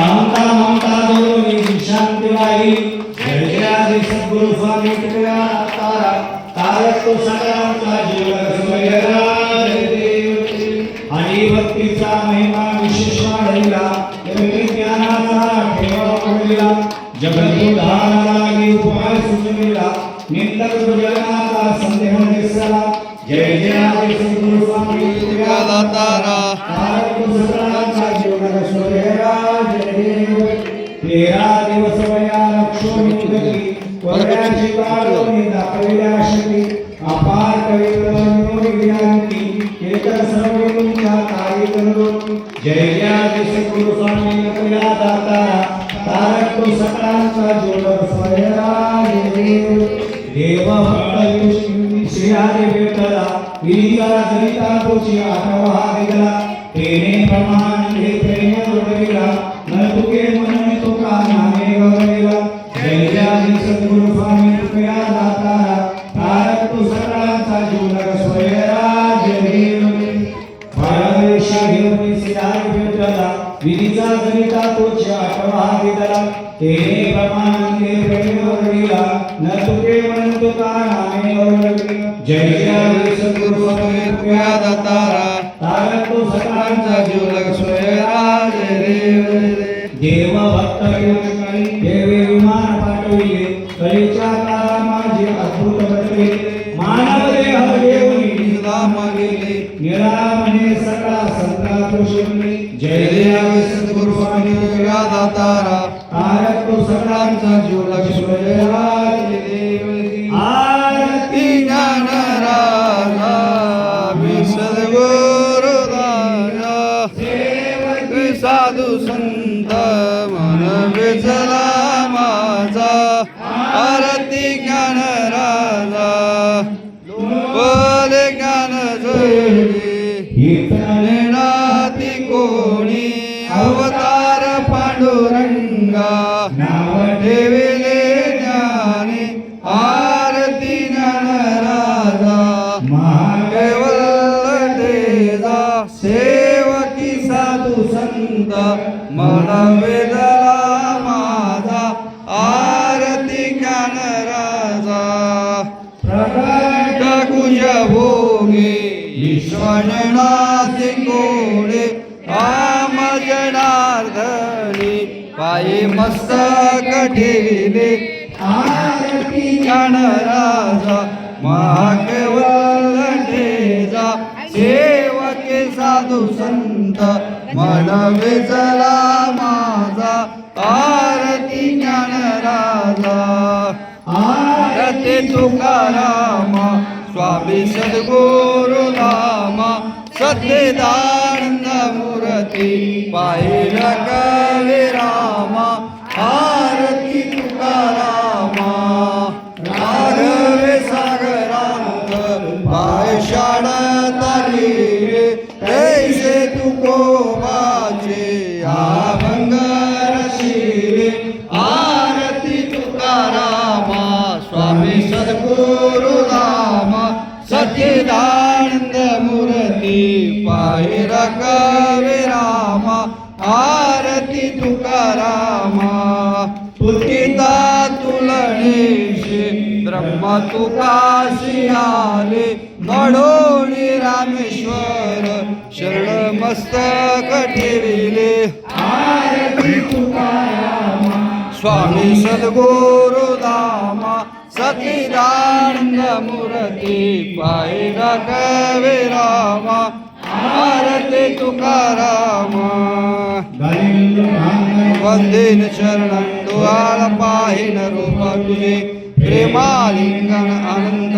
अहंता ममता दोन्ही शांती वाही जय जय आदि सद्गुरु स्वामी कृपया तारा तारक तो सगळ्यांचा जीव सोयरा जय देव आणि भक्तीचा महिमा विशेष वाढविला ज्ञानाचा ठेवा पडविला जगत उद्धाराला उपाय सुचविला निंदक दुर्जनाचा संदेह निसरला जय जय आदि सद्गुरु स्वामी कृपया तारा तारक तो सगळ्यांचा जीव सोयरा जय देव 13 दिवस वया लक्ष्मी मुदती वयाची काळोनी दाखविल्या शक्ती अपार कवित्व विज्ञानती केतर सर्व तुमच्या कार्य करो जय जय आदि सद्गुरु स्वामी कृपया दातारा तारक तो सगळ्यांचा जोड सोयरा देव देव भक्त श्री हरी भेटला विरीचा जनिता तुझी आठवा दिला तेने प्रमाण हे प्रेम जोडविला न तुके मन तुका नामे गवळिला जय जय आदि सद्गुरु स्वामी कृपया दातारा तारक तो सगळ्यांचा जीव सोयरा जय देव भरवेश घेऊन श्री हरी भेटला विरीचा जनिता तुझी आठवा दिला तेने प्रमाण हे प्रेम जोडविला न तुके मन तुका नामे गवळिला जय जय आदि सद्गुरु स्वामी कृपया दातारा तारक तो सगळ्यांचा जीव सोयरा जय देव देव भक्त देवे विमान पाठविले कलेच्या काळा माझे अद्भुत घडले मानव देह देऊनी धाम गेले निरामने सगळा संता पोषले जय जय आदि सद्गुरु स्वामी कृपया दातारा तारक तो सगळ्यांचा जीव सोयरा जय देव आरती ज्ञान राजा सद्गुरु दाया सेवक साधू संत मन विचला माझा आरती ज्ञान राजा बोल ज्ञान जोडी नेणाती कोणी अवतार पांडुरंगा नाव ठेविले ज्ञानी आरती ज्ञान राजा महाकेवल तेजा सेवकी साधू संत मन वेदला माझा आरती ज्ञान राजा प्रगट कुज भोगे ईश्वरनाथ कोडे राम जनार्दनी पायी मस्तक ठेविले आरती ज्ञान राजा महाकेवल तेजा सेवके साधू संत मन वेचला माझा आरती ज्ञान राजा आरती तुकाराम स्वामी सद्गुरु नाम सच्चिदानंद मूर्ती पाहिला कविराम आरती तुकाराम राघवे सागरांत पायशाळ तारी तैसे तुकोबाचे अभंग रशिले आरती तुकारामा स्वामी सद्गुरु राम सच्चिदानंद मूर्ती पाहिला कविराम आरती तुकारामा तुकिता तुलनेशे ब्रह्म तुकाशी आले घडोळी रामेश्वर शरण मस्तक ठेविले आरती तुकारामा स्वामी सद्गुरु धामा सच्चिदानंद मूर्ती पाहिला कविरामा आरती तुकारामा वंदेन शरणं दुआळ पाहिन रूप तुझे प्रेमालिंगन आनंद